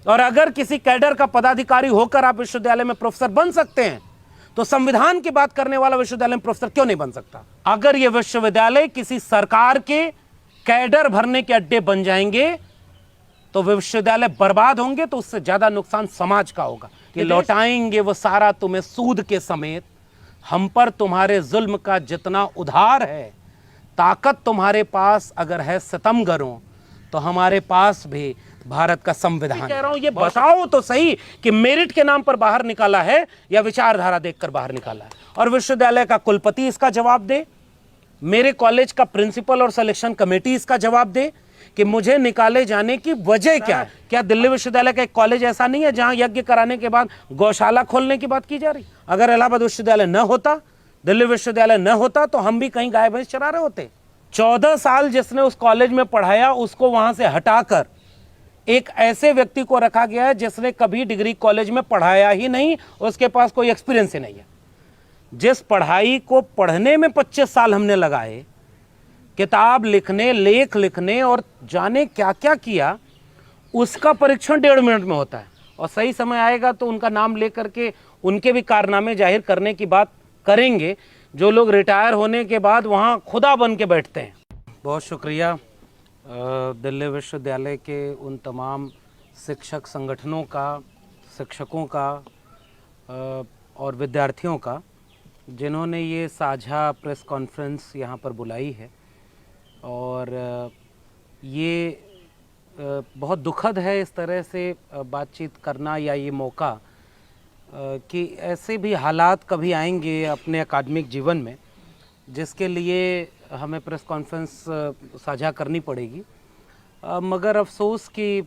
और अगर किसी कैडर का पदाधिकारी होकर आप विश्वविद्यालय में प्रोफेसर बन सकते हैं, तो संविधान की बात करने वाला विश्वविद्यालय में प्रोफेसर क्यों नहीं बन सकता? अगर यह विश्वविद्यालय किसी सरकार के कैडर भरने के अड्डे बन जाएंगे तो विश्वविद्यालय बर्बाद होंगे, तो उससे ज्यादा नुकसान समाज का होगा। कि लौटाएंगे वो सारा तुम्हें सूद के समेत, हम पर तुम्हारे जुल्म का जितना उधार है, ताकत तुम्हारे पास अगर है सितमगरों, तो हमारे पास भी भारत का संविधान। कह रहा हूं, ये बताओ तो सही कि मेरिट के नाम पर बाहर निकाला है या विचारधारा देखकर बाहर निकाला है। और विश्वविद्यालय का कुलपति इसका जवाब दे, मेरे कॉलेज का प्रिंसिपल और सिलेक्शन कमेटी इसका जवाब दे कि मुझे निकाले जाने की वजह क्या है। क्या दिल्ली विश्वविद्यालय का एक कॉलेज ऐसा नहीं है जहां यज्ञ कराने के बाद गौशाला खोलने की बात की जा रही? अगर इलाहाबाद विश्वविद्यालय न होता, दिल्ली विश्वविद्यालय न होता, तो हम भी कहीं गाय भैंस चरा रहे होते। 14 साल जिसने उस कॉलेज में पढ़ाया, उसको वहां से हटाकर एक ऐसे व्यक्ति को रखा गया है जिसने कभी डिग्री कॉलेज में पढ़ाया ही नहीं, उसके पास कोई एक्सपीरियंस ही नहीं है। जिस पढ़ाई को पढ़ने में 25 साल हमने लगाए, किताब लिखने, लेख लिखने और जाने क्या क्या किया, उसका परीक्षण 1.5 मिनट में होता है। और सही समय आएगा तो उनका नाम लेकर के उनके भी कारनामे जाहिर करने की बात करेंगे, जो लोग रिटायर होने के बाद वहाँ खुदा बन के बैठते हैं। बहुत शुक्रिया दिल्ली विश्वविद्यालय के उन तमाम शिक्षक संगठनों का, शिक्षकों का और विद्यार्थियों का, जिन्होंने ये साझा प्रेस कॉन्फ्रेंस यहाँ पर बुलाई है। और ये बहुत दुखद है इस तरह से बातचीत करना, या ये मौका कि ऐसे भी हालात कभी आएंगे अपने अकादमिक जीवन में जिसके लिए हमें प्रेस कॉन्फ्रेंस साझा करनी पड़ेगी। मगर अफसोस कि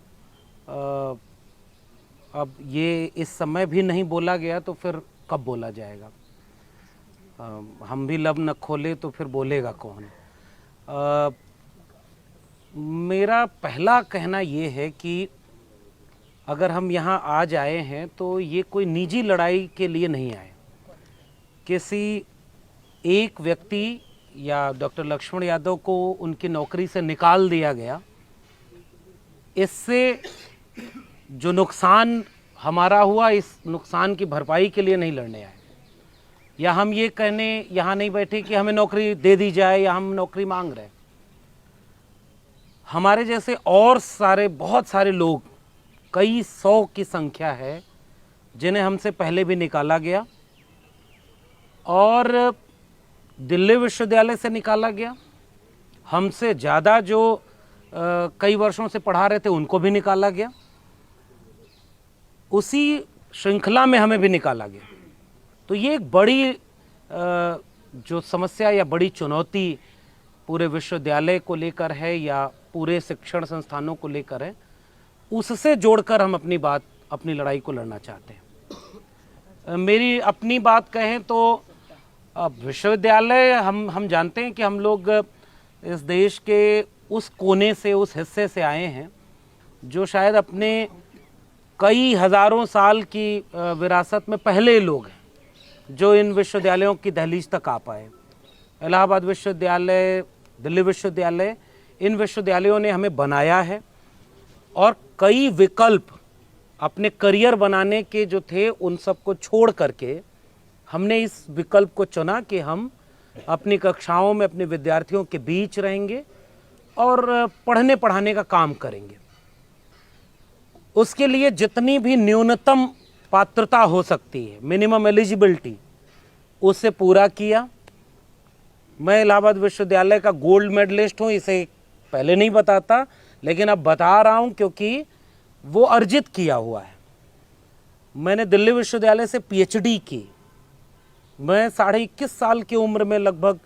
अब ये इस समय भी नहीं बोला गया, तो फिर कब बोला जाएगा? हम भी लब न खोले तो फिर बोलेगा कौन? मेरा पहला कहना ये है कि अगर हम यहाँ आज आए हैं तो ये कोई निजी लड़ाई के लिए नहीं आए। किसी एक व्यक्ति या डॉक्टर लक्ष्मण यादव को उनकी नौकरी से निकाल दिया गया, इससे जो नुकसान हमारा हुआ, इस नुकसान की भरपाई के लिए नहीं लड़ने आए। या हम ये कहने यहाँ नहीं बैठे कि हमें नौकरी दे दी जाए या हम नौकरी मांग रहे हैं। हमारे जैसे और सारे बहुत सारे लोग, कई 100 की संख्या है, जिन्हें हमसे पहले भी निकाला गया और दिल्ली विश्वविद्यालय से निकाला गया। हमसे ज़्यादा जो कई वर्षों से पढ़ा रहे थे उनको भी निकाला गया। उसी श्रृंखला में हमें भी निकाला गया। तो ये एक बड़ी जो समस्या या बड़ी चुनौती पूरे विश्वविद्यालय को लेकर है या पूरे शिक्षण संस्थानों को लेकर है, उससे जोड़कर हम अपनी लड़ाई को लड़ना चाहते हैं। मेरी अपनी बात कहें तो विश्वविद्यालय, हम जानते हैं कि हम लोग इस देश के उस कोने से, उस हिस्से से आए हैं जो शायद अपने कई हज़ारों साल की विरासत में पहले लोग हैं जो इन विश्वविद्यालयों की दहलीज तक आ पाए। इलाहाबाद विश्वविद्यालय, दिल्ली विश्वविद्यालय, इन विश्वविद्यालयों ने हमें बनाया है और कई विकल्प अपने करियर बनाने के जो थे उन सब को छोड़ करके हमने इस विकल्प को चुना कि हम अपनी कक्षाओं में अपने विद्यार्थियों के बीच रहेंगे और पढ़ने पढ़ाने का काम करेंगे। उसके लिए जितनी भी न्यूनतम पात्रता हो सकती है, मिनिमम एलिजिबिलिटी, उसे पूरा किया। मैं इलाहाबाद विश्वविद्यालय का गोल्ड मेडलिस्ट हूँ, इसे पहले नहीं बताता, लेकिन अब बता रहा हूँ क्योंकि वो अर्जित किया हुआ है। मैंने दिल्ली विश्वविद्यालय से पीएचडी की। मैं 21.5 साल की उम्र में लगभग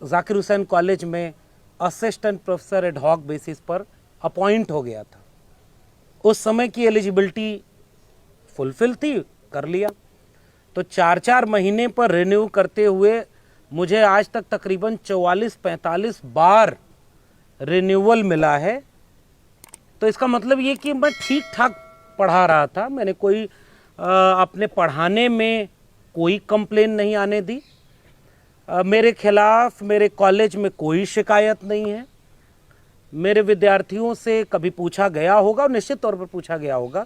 जाकिर हुसैन कॉलेज में असिस्टेंट प्रोफेसर एडहॉक बेसिस पर अपॉइंट हो गया था। उस समय की एलिजिबिलिटी फुलफिल थी, कर लिया। तो 4-4 महीने पर रिन्यू करते हुए मुझे आज तक तकरीबन 44-45 बार रिन्यूअल मिला है। तो इसका मतलब ये कि मैं ठीक ठाक पढ़ा रहा था। मैंने कोई अपने पढ़ाने में कोई कंप्लेन नहीं आने दी। मेरे खिलाफ मेरे कॉलेज में कोई शिकायत नहीं है। मेरे विद्यार्थियों से कभी पूछा गया होगा, और निश्चित तौर पर पूछा गया होगा,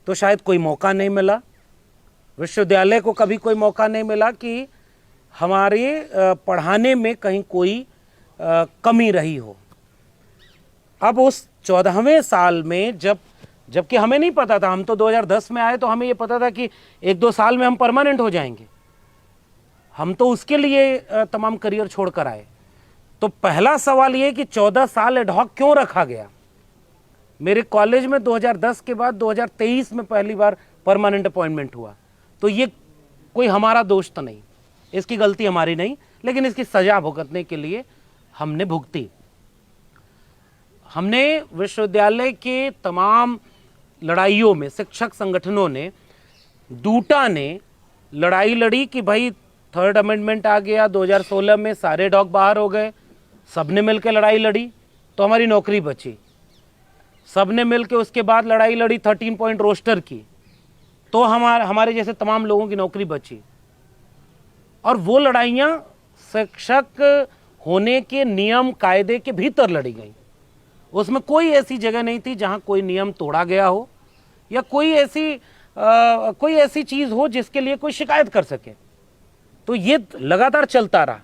तो शायद कोई मौका नहीं मिला, विश्वविद्यालय को कभी कोई मौका नहीं मिला कि हमारे पढ़ाने में कहीं कोई कमी रही हो। अब उस 14वें साल में जबकि हमें नहीं पता था, हम तो 2010 में आए, तो हमें ये पता था कि 1-2 साल में हम परमानेंट हो जाएंगे। हम तो उसके लिए तमाम करियर छोड़कर आए। तो पहला सवाल ये कि 14 साल एडहॉक क्यों रखा गया। मेरे कॉलेज में 2010 के बाद 2023 में पहली बार परमानेंट अपॉइंटमेंट हुआ। तो ये कोई हमारा दोष तो नहीं, इसकी गलती हमारी नहीं, लेकिन इसकी सजा भुगतने के लिए हमने भुगती। हमने विश्वविद्यालय के तमाम लड़ाइयों में शिक्षक संगठनों ने, डूटा ने लड़ाई लड़ी कि भाई 3rd अमेंडमेंट आ गया 2016 में, सारे डॉग बाहर हो गए, सबने मिलकर लड़ाई लड़ी तो हमारी नौकरी बची। सबने मिलकर उसके बाद लड़ाई लड़ी 13 पॉइंट रोस्टर की, तो हमारे जैसे तमाम लोगों की नौकरी बची। और वो लड़ाइयाँ शिक्षक होने के नियम कायदे के भीतर लड़ी गई। उसमें कोई ऐसी जगह नहीं थी जहाँ कोई नियम तोड़ा गया हो या कोई ऐसी चीज़ हो जिसके लिए कोई शिकायत कर सके। तो ये लगातार चलता रहा।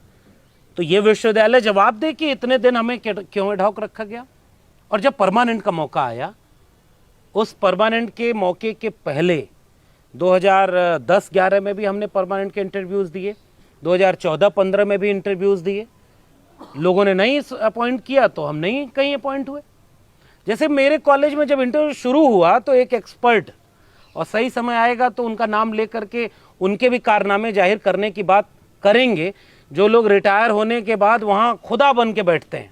तो ये विश्वविद्यालय जवाब दे कि इतने दिन हमें क्यों एडहॉक रखा गया। और जब परमानेंट का मौका आया, उस परमानेंट के मौके के पहले 2010-11 में भी हमने परमानेंट के इंटरव्यूज़ दिए, 2014-15 में भी इंटरव्यूज़ दिए। लोगों ने नहीं अपॉइंट किया तो हम नहीं कहीं अपॉइंट हुए। जैसे मेरे कॉलेज में जब इंटरव्यू शुरू हुआ तो एक एक्सपर्ट, और सही समय आएगा तो उनका नाम लेकर के उनके भी कारनामे जाहिर करने की बात करेंगे, जो लोग रिटायर होने के बाद वहाँ खुदा बन के बैठते हैं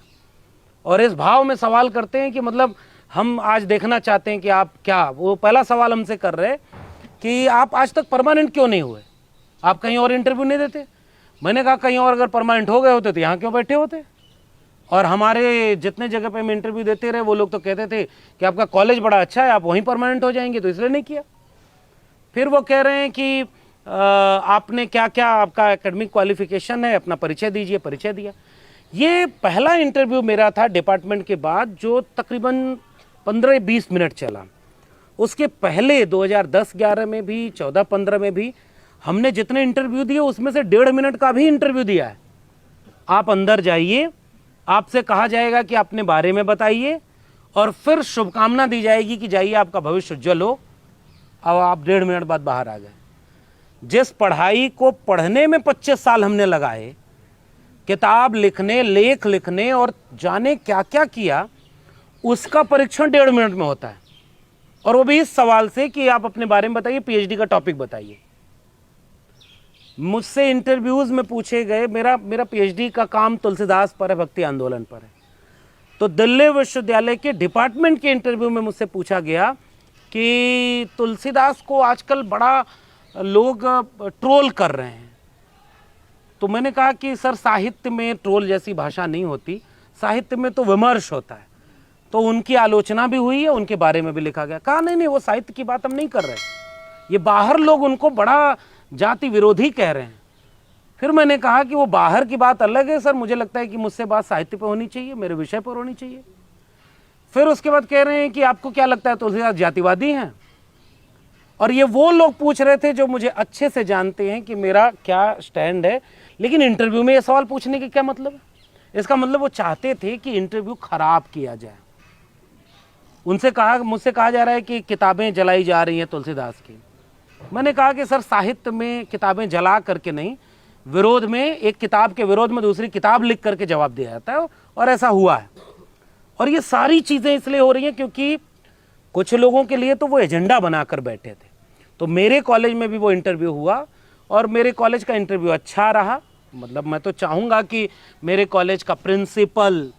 और इस भाव में सवाल करते हैं कि मतलब हम आज देखना चाहते हैं कि आप क्या, वो पहला सवाल हमसे कर रहे कि आप आज तक परमानेंट क्यों नहीं हुए, आप कहीं और इंटरव्यू नहीं देते। मैंने कहा कहीं और अगर परमानेंट हो गए होते तो यहाँ क्यों बैठे होते। और हमारे जितने जगह पे हम इंटरव्यू देते रहे वो लोग तो कहते थे कि आपका कॉलेज बड़ा अच्छा है, आप वहीं परमानेंट हो जाएंगे, तो इसलिए नहीं किया। फिर वो कह रहे हैं कि आपने क्या क्या आपका एकेडमिक क्वालिफिकेशन है, अपना परिचय दीजिए। परिचय दिया। ये पहला इंटरव्यू मेरा था डिपार्टमेंट के बाद जो तकरीबन 15-20 मिनट चला। उसके पहले 2010-11 में भी, 14-15 में भी हमने जितने इंटरव्यू दिए उसमें से 1.5 मिनट का भी इंटरव्यू दिया है। आप अंदर जाइए, आपसे कहा जाएगा कि अपने बारे में बताइए और फिर शुभकामना दी जाएगी कि जाइए आपका भविष्य उज्जवल हो। अब आप 1.5 मिनट बाद बाहर आ गए। जिस पढ़ाई को पढ़ने में 25 साल हमने लगाए, किताब लिखने, लेख लिखने और जाने क्या क्या किया, उसका परीक्षण 1.5 मिनट में होता है। और वो भी इस सवाल से कि आप अपने बारे में बताइए, पीएचडी का टॉपिक बताइए। मुझसे इंटरव्यूज में पूछे गए, मेरा पीएचडी का काम तुलसीदास पर है, भक्ति आंदोलन पर है। तो दिल्ली विश्वविद्यालय के डिपार्टमेंट के इंटरव्यू में मुझसे पूछा गया कि तुलसीदास को आजकल बड़ा लोग ट्रोल कर रहे हैं। तो मैंने कहा कि सर, साहित्य में ट्रोल जैसी भाषा नहीं होती, साहित्य में तो विमर्श होता है। तो उनकी आलोचना भी हुई है, उनके बारे में भी लिखा गया। कहा नहीं, वो साहित्य की बात हम नहीं कर रहे, ये बाहर लोग उनको बड़ा जाति विरोधी कह रहे हैं। फिर मैंने कहा कि वो बाहर की बात अलग है सर, मुझे लगता है कि मुझसे बात साहित्य पर होनी चाहिए, मेरे विषय पर होनी चाहिए। फिर उसके बाद कह रहे हैं कि आपको क्या लगता है तुलसीदास जातिवादी हैं। और ये वो लोग पूछ रहे थे जो मुझे अच्छे से जानते हैं कि मेरा क्या स्टैंड है। लेकिन इंटरव्यू में ये सवाल पूछने के क्या मतलब है? इसका मतलब वो चाहते थे कि इंटरव्यू खराब किया जाए। मुझसे कहा जा रहा है कि किताबें जलाई जा रही हैं तुलसीदास की। मैंने कहा कि सर, साहित्य में किताबें जला करके नहीं, विरोध में, एक किताब के विरोध में दूसरी किताब लिख करके जवाब दिया जाता है, और ऐसा हुआ है। और ये सारी चीज़ें इसलिए हो रही हैं क्योंकि कुछ लोगों के लिए तो वो एजेंडा बनाकर बैठे थे। तो मेरे कॉलेज में भी वो इंटरव्यू हुआ और मेरे कॉलेज का इंटरव्यू अच्छा रहा। मतलब मैं तो चाहूँगा कि मेरे कॉलेज का प्रिंसिपल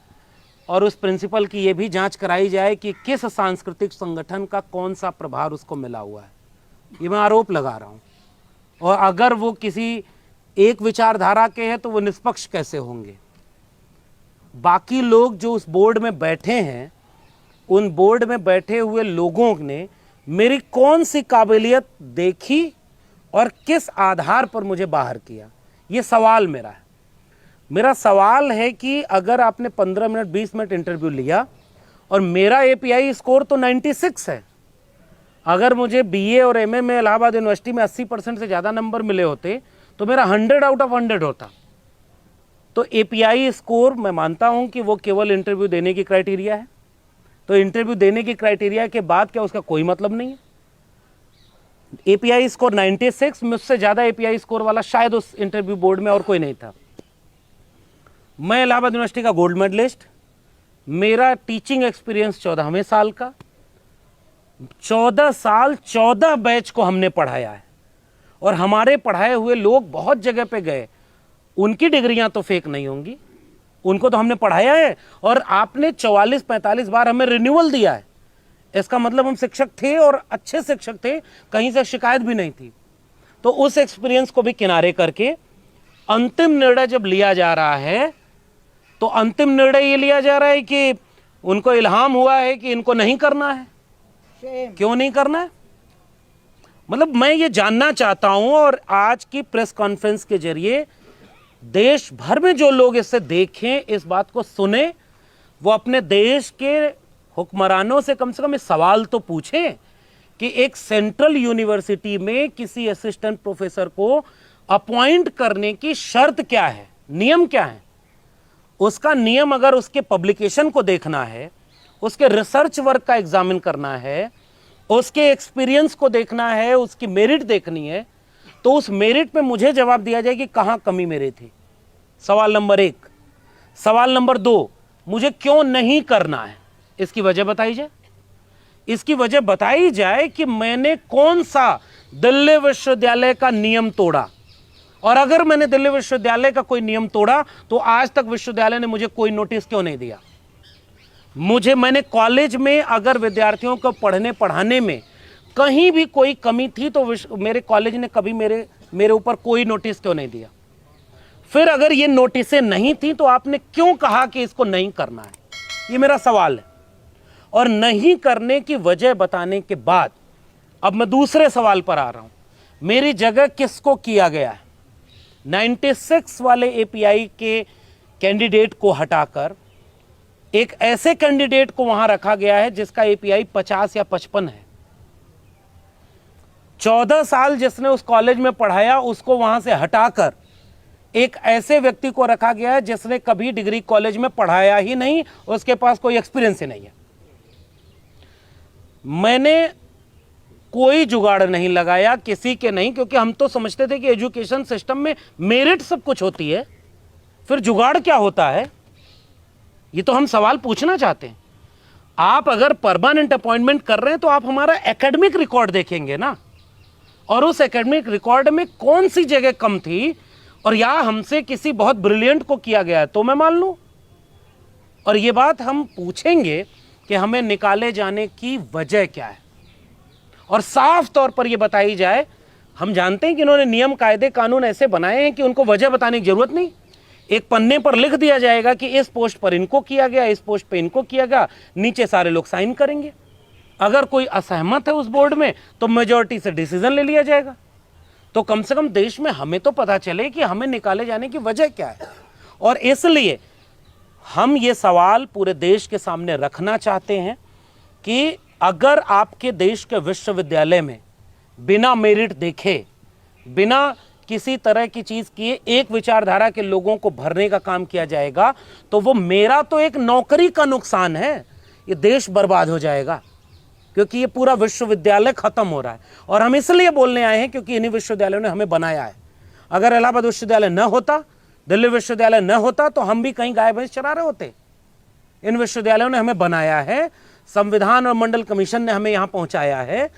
और उस प्रिंसिपल की ये भी जांच कराई जाए कि किस सांस्कृतिक संगठन का कौन सा प्रभार उसको मिला हुआ है। ये मैं आरोप लगा रहा हूँ। और अगर वो किसी एक विचारधारा के हैं तो वो निष्पक्ष कैसे होंगे। बाकी लोग जो उस बोर्ड में बैठे हैं, उन बोर्ड में बैठे हुए लोगों ने मेरी कौन सी काबिलियत देखी और किस आधार पर मुझे बाहर किया, ये सवाल मेरा है। मेरा सवाल है कि अगर आपने 15 मिनट 20 मिनट इंटरव्यू लिया और मेरा एपीआई स्कोर तो 96 है, अगर मुझे बीए और एमए में इलाहाबाद यूनिवर्सिटी में 80% से ज़्यादा नंबर मिले होते तो मेरा 100 आउट ऑफ 100 होता। तो एपीआई स्कोर मैं मानता हूं कि वो केवल इंटरव्यू देने की क्राइटेरिया है। तो इंटरव्यू देने की क्राइटेरिया के बाद क्या उसका कोई मतलब नहीं है? एपीआई स्कोर 96, मुझसे ज़्यादा एपीआई स्कोर वाला शायद उस इंटरव्यू बोर्ड में और कोई नहीं था। मैं इलाहाबाद यूनिवर्सिटी का गोल्ड मेडलिस्ट, मेरा टीचिंग एक्सपीरियंस 14वें साल का, 14 साल 14 बैच को हमने पढ़ाया है और हमारे पढ़ाए हुए लोग बहुत जगह पे गए। उनकी डिग्रियां तो फेक नहीं होंगी, उनको तो हमने पढ़ाया है और आपने 44-45 बार हमें रिन्यूअल दिया है। इसका मतलब हम शिक्षक थे और अच्छे शिक्षक थे, कहीं से शिकायत भी नहीं थी। तो उस एक्सपीरियंस को भी किनारे करके अंतिम निर्णय जब लिया जा रहा है तो अंतिम निर्णय ये लिया जा रहा है कि उनको इल्हाम हुआ है कि इनको नहीं करना है। क्यों नहीं करना है? मतलब मैं ये जानना चाहता हूं और आज की प्रेस कॉन्फ्रेंस के जरिए देश भर में जो लोग इससे देखें, इस बात को सुने, वो अपने देश के हुक्मरानों से कम इस सवाल तो पूछें कि एक सेंट्रल यूनिवर्सिटी में किसी असिस्टेंट प्रोफेसर को अपॉइंट करने की शर्त क्या है, नियम क्या है। उसका नियम अगर उसके पब्लिकेशन को देखना है, उसके रिसर्च वर्क का एग्जामिन करना है, उसके एक्सपीरियंस को देखना है, उसकी मेरिट देखनी है, तो उस मेरिट पे मुझे जवाब दिया जाए कि कहां कमी मेरी थी। सवाल नंबर 1। सवाल नंबर 2, मुझे क्यों नहीं करना है, इसकी वजह बताई जाए। इसकी वजह बताई जाए कि मैंने कौन सा दिल्ली विश्वविद्यालय का नियम तोड़ा, और अगर मैंने दिल्ली विश्वविद्यालय का कोई नियम तोड़ा तो आज तक विश्वविद्यालय ने मुझे कोई नोटिस क्यों नहीं दिया। मैंने कॉलेज में अगर विद्यार्थियों को पढ़ने पढ़ाने में कहीं भी कोई कमी थी तो मेरे कॉलेज ने कभी मेरे ऊपर कोई नोटिस क्यों नहीं दिया। फिर अगर ये नोटिसें नहीं थी तो आपने क्यों कहा कि इसको नहीं करना है, ये मेरा सवाल है। और नहीं करने की वजह बताने के बाद अब मैं दूसरे सवाल पर आ रहा हूं, मेरी जगह किसको किया गया है। 96 वाले एपीआई के कैंडिडेट को हटाकर एक ऐसे कैंडिडेट को वहां रखा गया है जिसका एपीआई 50 या 55 है। 14 साल जिसने उस कॉलेज में पढ़ाया उसको वहां से हटाकर एक ऐसे व्यक्ति को रखा गया है जिसने कभी डिग्री कॉलेज में पढ़ाया ही नहीं, उसके पास कोई एक्सपीरियंस ही नहीं है। मैंने कोई जुगाड़ नहीं लगाया, किसी के नहीं, क्योंकि हम तो समझते थे कि एजुकेशन सिस्टम में मेरिट सब कुछ होती है, फिर जुगाड़ क्या होता है, ये तो हम सवाल पूछना चाहते हैं। आप अगर परमानेंट अपॉइंटमेंट कर रहे हैं तो आप हमारा एकेडमिक रिकॉर्ड देखेंगे ना, और उस एकेडमिक रिकॉर्ड में कौन सी जगह कम थी, और या हमसे किसी बहुत ब्रिलियंट को किया गया है तो मैं मान लूं। और ये बात हम पूछेंगे कि हमें निकाले जाने की वजह क्या है, और साफ तौर पर यह बताई जाए। हम जानते हैं कि इन्होंने नियम कायदे कानून ऐसे बनाए हैं कि उनको वजह बताने की जरूरत नहीं, एक पन्ने पर लिख दिया जाएगा कि इस पोस्ट पर इनको किया गया, इस पोस्ट पर इनको किया गया, नीचे सारे लोग साइन करेंगे। अगर कोई असहमत है उस बोर्ड में तो मेजॉरिटी से डिसीजन ले लिया जाएगा। तो कम से कम देश में हमें तो पता चले कि हमें निकाले जाने की वजह क्या है। और इसलिए हम ये सवाल पूरे देश के सामने रखना चाहते हैं कि अगर आपके देश के विश्वविद्यालय में बिना मेरिट देखे, बिना किसी तरह की चीज किए एक विचारधारा के लोगों को भरने का काम किया जाएगा तो वो मेरा तो एक नौकरी का नुकसान है, ये देश बर्बाद हो जाएगा, क्योंकि ये पूरा विश्वविद्यालय खत्म हो रहा है। और हम इसलिए बोलने आए हैं क्योंकि इन्हीं विश्वविद्यालयों ने हमें बनाया है। अगर इलाहाबाद विश्वविद्यालय न होता, दिल्ली विश्वविद्यालय न होता, तो हम भी कहीं गाय भैंस चरा रहे होते। इन विश्वविद्यालयों ने हमें बनाया है, संविधान और मंडल कमीशन ने हमें यहां पहुंचाया है।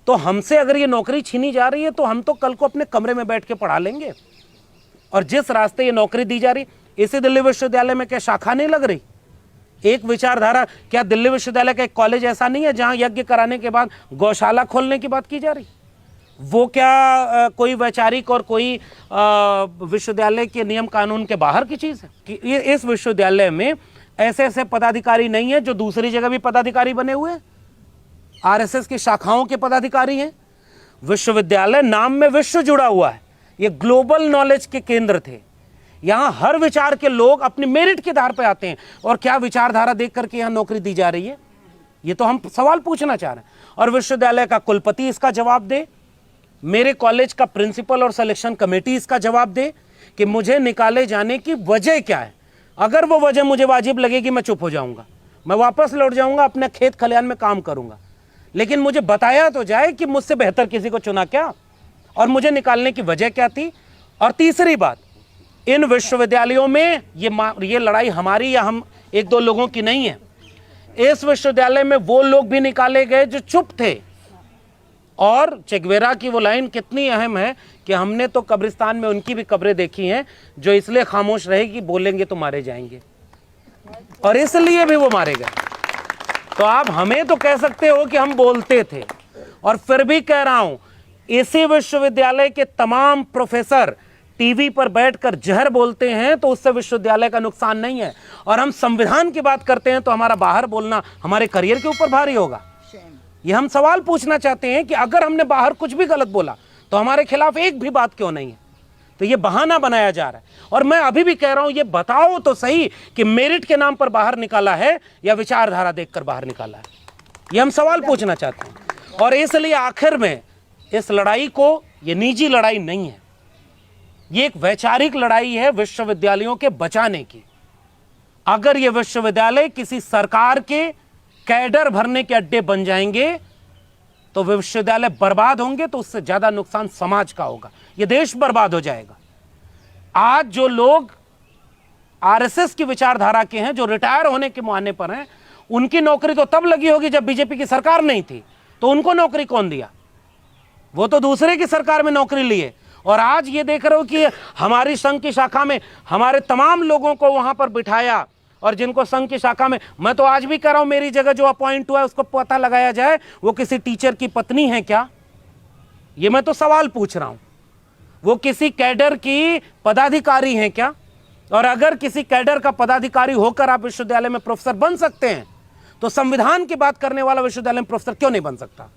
तो हमसे अगर ये नौकरी छीनी जा रही है तो हम तो कल को अपने कमरे में बैठ के पढ़ा लेंगे। और जिस रास्ते ये नौकरी दी जा रही, इसी दिल्ली विश्वविद्यालय में क्या शाखा नहीं लग रही, एक विचारधारा, क्या दिल्ली विश्वविद्यालय का एक कॉलेज ऐसा नहीं है जहां यज्ञ कराने के बाद गौशाला खोलने की बात की जा रही? वो क्या कोई वैचारिक और कोई विश्वविद्यालय के नियम कानून के बाहर की चीज है? कि इस विश्वविद्यालय में ऐसे ऐसे पदाधिकारी नहीं है जो दूसरी जगह भी पदाधिकारी बने हुए हैं, आरएसएस की शाखाओं के पदाधिकारी हैं। विश्वविद्यालय नाम में विश्व जुड़ा हुआ है, ये ग्लोबल नॉलेज के केंद्र थे, यहां हर विचार के लोग अपने मेरिट के आधार पर आते हैं। और क्या विचारधारा देख करके यहां नौकरी दी जा रही है, ये तो हम सवाल पूछना चाह रहे हैं। और विश्वविद्यालय का कुलपति इसका जवाब दे, मेरे कॉलेज का प्रिंसिपल और सिलेक्शन कमेटी इसका जवाब दे कि मुझे निकाले जाने की वजह क्या है। अगर वो वजह मुझे वाजिब लगेगी, मैं चुप हो जाऊंगा, मैं वापस लौट जाऊंगा, अपने खेत खलियान में काम करूंगा। लेकिन मुझे बताया तो जाए कि मुझसे बेहतर किसी को चुना क्या, और मुझे निकालने की वजह क्या थी। और तीसरी बात, इन विश्वविद्यालयों में ये लड़ाई हमारी या हम एक दो लोगों की नहीं है। इस विश्वविद्यालय में वो लोग भी निकाले गए जो चुप थे। और चेगवेरा की वो लाइन कितनी अहम है कि हमने तो कब्रिस्तान में उनकी भी कब्रें देखी हैं जो इसलिए खामोश रहे कि बोलेंगे तो मारे जाएंगे, और इसलिए भी वो मारे गए। तो आप हमें तो कह सकते हो कि हम बोलते थे, और फिर भी कह रहा हूं, इसी विश्वविद्यालय के तमाम प्रोफेसर टीवी पर बैठकर जहर बोलते हैं तो उससे विश्वविद्यालय का नुकसान नहीं है। और हम संविधान की बात करते हैं तो हमारा बाहर बोलना हमारे करियर के ऊपर भारी होगा। ये हम सवाल पूछना चाहते हैं कि अगर हमने बाहर कुछ भी गलत बोला तो हमारे खिलाफ एक भी बात क्यों नहीं है। तो ये बहाना बनाया जा रहा है। और मैं अभी भी कह रहा हूं, ये बताओ तो सही कि मेरिट के नाम पर बाहर निकाला है या विचारधारा देखकर बाहर निकाला है। ये हम सवाल पूछना चाहते हैं। और इसलिए आखिर में इस लड़ाई को, ये निजी लड़ाई नहीं है, ये एक वैचारिक लड़ाई है विश्वविद्यालयों के बचाने की। अगर ये विश्वविद्यालय किसी सरकार के कैडर भरने के अड्डे बन जाएंगे तो विश्वविद्यालय बर्बाद होंगे, तो उससे ज्यादा नुकसान समाज का होगा, ये देश बर्बाद हो जाएगा। आज जो लोग आरएसएस की विचारधारा के हैं, जो रिटायर होने के मुहाने पर हैं, उनकी नौकरी तो तब लगी होगी जब बीजेपी की सरकार नहीं थी। तो उनको नौकरी कौन दिया? वो तो दूसरे की सरकार में नौकरी लिए। और आज ये देख रहे हो कि हमारी संघ की शाखा में हमारे तमाम लोगों को वहां पर बिठाया, और जिनको संघ की शाखा में, मैं तो आज भी कह रहा हूं, मेरी जगह जो अपॉइंट हुआ है उसको पता लगाया जाए वो किसी टीचर की पत्नी है क्या? ये मैं तो सवाल पूछ रहा हूं। वो किसी कैडर की पदाधिकारी है क्या? और अगर किसी कैडर का पदाधिकारी होकर आप विश्वविद्यालय में प्रोफेसर बन सकते हैं तो संविधान की बात करने वाला विश्वविद्यालय में प्रोफेसर क्यों नहीं बन सकता?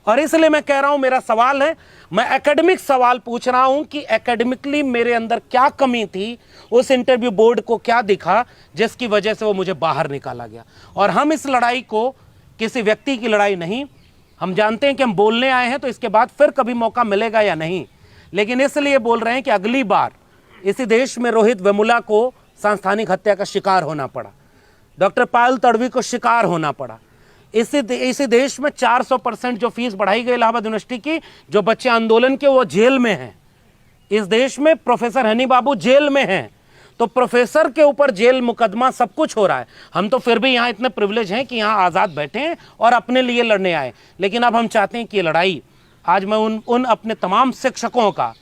और इसलिए मैं कह रहा हूं, मेरा सवाल है, मैं एकेडमिक सवाल पूछ रहा हूं कि एकेडमिकली मेरे अंदर क्या कमी थी, उस इंटरव्यू बोर्ड को क्या दिखा जिसकी वजह से वो मुझे बाहर निकाला गया। और हम इस लड़ाई को किसी व्यक्ति की लड़ाई नहीं, हम जानते हैं कि हम बोलने आए हैं तो इसके बाद फिर कभी मौका मिलेगा या नहीं, लेकिन इसलिए बोल रहे हैं कि अगली बार इसी देश में रोहित वेमुला को सांस्थानिक हत्या का शिकार होना पड़ा, डॉक्टर पायल तड़वी को शिकार होना पड़ा, इसी देश में 400% जो फीस बढ़ाई गई इलाहाबाद यूनिवर्सिटी की, जो बच्चे आंदोलन के वो जेल में हैं। इस देश में प्रोफेसर हनी बाबू जेल में हैं। तो प्रोफेसर के ऊपर जेल मुकदमा सब कुछ हो रहा है। हम तो फिर भी यहाँ इतने प्रिविलेज हैं कि यहाँ आज़ाद बैठे हैं और अपने लिए लड़ने आए। लेकिन अब हम चाहते हैं कि ये लड़ाई, आज मैं उन अपने तमाम शिक्षकों का,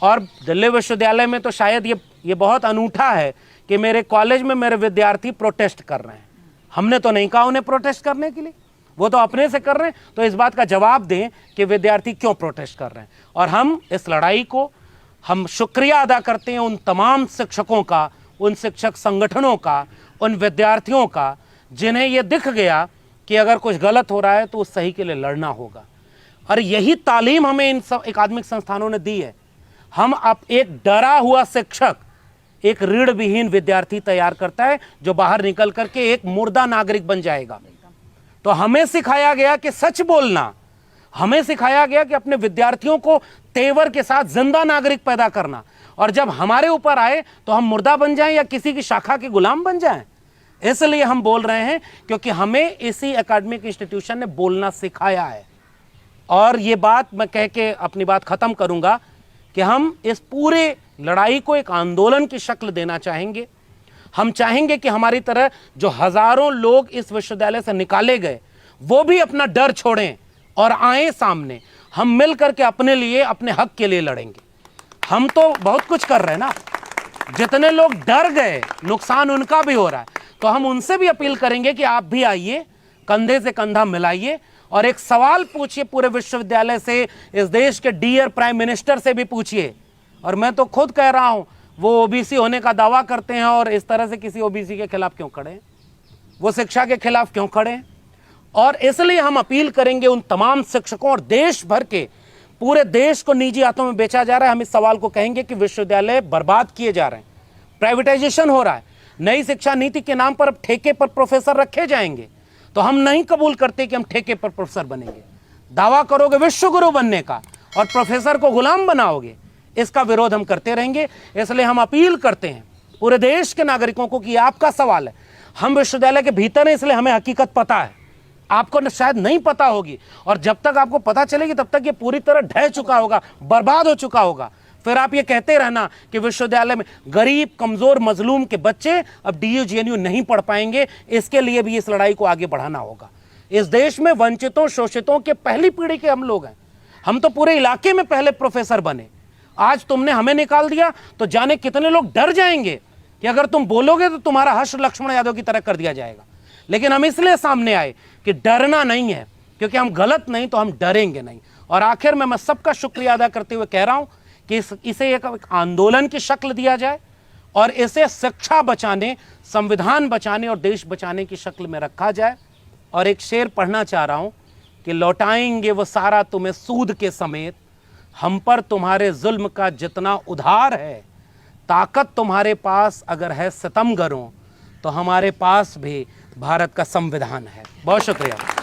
और दिल्ली विश्वविद्यालय में तो शायद ये बहुत अनूठा है कि मेरे कॉलेज में मेरे विद्यार्थी प्रोटेस्ट कर रहे हैं। हमने तो नहीं कहा उन्हें प्रोटेस्ट करने के लिए, वो तो अपने से कर रहे हैं। तो इस बात का जवाब दें कि विद्यार्थी क्यों प्रोटेस्ट कर रहे हैं। और हम इस लड़ाई को, हम शुक्रिया अदा करते हैं उन तमाम शिक्षकों का, उन शिक्षक संगठनों का, उन विद्यार्थियों का, जिन्हें ये दिख गया कि अगर कुछ गलत हो रहा है तो उस सही के लिए लड़ना होगा। और यही तालीम हमें इन सब अकादमिक संस्थानों ने दी है। हम अब एक डरा हुआ शिक्षक एक ऋण विहीन विद्यार्थी तैयार करता है जो बाहर निकल करके एक मुर्दा नागरिक बन जाएगा। तो हमें सिखाया गया कि सच बोलना, हमें सिखाया गया कि अपने विद्यार्थियों को तेवर के साथ जिंदा नागरिक पैदा करना, और जब हमारे ऊपर आए तो हम मुर्दा बन जाएं या किसी की शाखा के गुलाम बन जाएं। इसलिए हम बोल रहे हैं क्योंकि हमें इसी एकेडमिक इंस्टीट्यूशन ने बोलना सिखाया है। और ये बात मैं कह के अपनी बात खत्म करूंगा कि हम इस पूरे लड़ाई को एक आंदोलन की शक्ल देना चाहेंगे। हम चाहेंगे कि हमारी तरह जो हजारों लोग इस विश्वविद्यालय से निकाले गए वो भी अपना डर छोड़ें और आए सामने। हम मिल करके अपने लिए, अपने हक के लिए लड़ेंगे। हम तो बहुत कुछ कर रहे हैं ना, जितने लोग डर गए नुकसान उनका भी हो रहा है, तो हम उनसे भी अपील करेंगे कि आप भी आइए, कंधे से कंधा मिलाइए और एक सवाल पूछिए पूरे विश्वविद्यालय से, इस देश के डियर प्राइम मिनिस्टर से भी पूछिए। और मैं तो खुद कह रहा हूं, वो ओबीसी होने का दावा करते हैं और इस तरह से किसी ओबीसी के खिलाफ क्यों खड़े हैं, वो शिक्षा के खिलाफ क्यों खड़े हैं। और इसलिए हम अपील करेंगे उन तमाम शिक्षकों और देश भर के पूरे देश को निजी हाथों में बेचा जा रहा है। हम इस सवाल को कहेंगे कि विश्वविद्यालय बर्बाद किए जा रहे हैं, प्राइवेटाइजेशन हो रहा है, नई शिक्षा नीति के नाम पर अब ठेके पर प्रोफेसर रखे जाएंगे। तो हम नहीं कबूल करते कि हम ठेके पर प्रोफेसर बनेंगे। दावा करोगे विश्व गुरु बनने का और प्रोफेसर को गुलाम बनाओगे, इसका विरोध हम करते रहेंगे। इसलिए हम अपील करते हैं पूरे देश के नागरिकों को कि आपका सवाल है, हम विश्वविद्यालय के भीतर हैं, इसलिए हमें हकीकत पता है, आपको शायद नहीं पता होगी, और जब तक आपको पता चलेगी तब तक ये पूरी तरह ढह चुका होगा, बर्बाद हो चुका होगा। फिर आप ये कहते रहना कि विश्वविद्यालय में गरीब, कमजोर, मजलूम के बच्चे अब DU GNU नहीं पढ़ पाएंगे। इसके लिए भी इस लड़ाई को आगे बढ़ाना होगा। इस देश में वंचितों, शोषितों के पहली पीढ़ी के हम लोग हैं। हम तो पूरे इलाके में पहले प्रोफेसर बने। आज तुमने हमें निकाल दिया तो जाने कितने लोग डर जाएंगे कि अगर तुम बोलोगे तो तुम्हारा हर्ष लक्ष्मण यादव की तरह कर दिया जाएगा। लेकिन हम इसलिए सामने आए कि डरना नहीं है, क्योंकि हम गलत नहीं तो हम डरेंगे नहीं। और आखिर में मैं सबका शुक्रिया अदा करते हुए कह रहा हूं कि इसे एक आंदोलन की शक्ल दिया जाए और इसे शिक्षा बचाने, संविधान बचाने और देश बचाने की शक्ल में रखा जाए। और एक शेर पढ़ना चाह रहा हूं कि लौटाएंगे वो सारा तुम्हें सूद के समेत, हम पर तुम्हारे जुल्म का जितना उधार है, ताकत तुम्हारे पास अगर है सितमगरों तो हमारे पास भी भारत का संविधान है। बहुत शुक्रिया।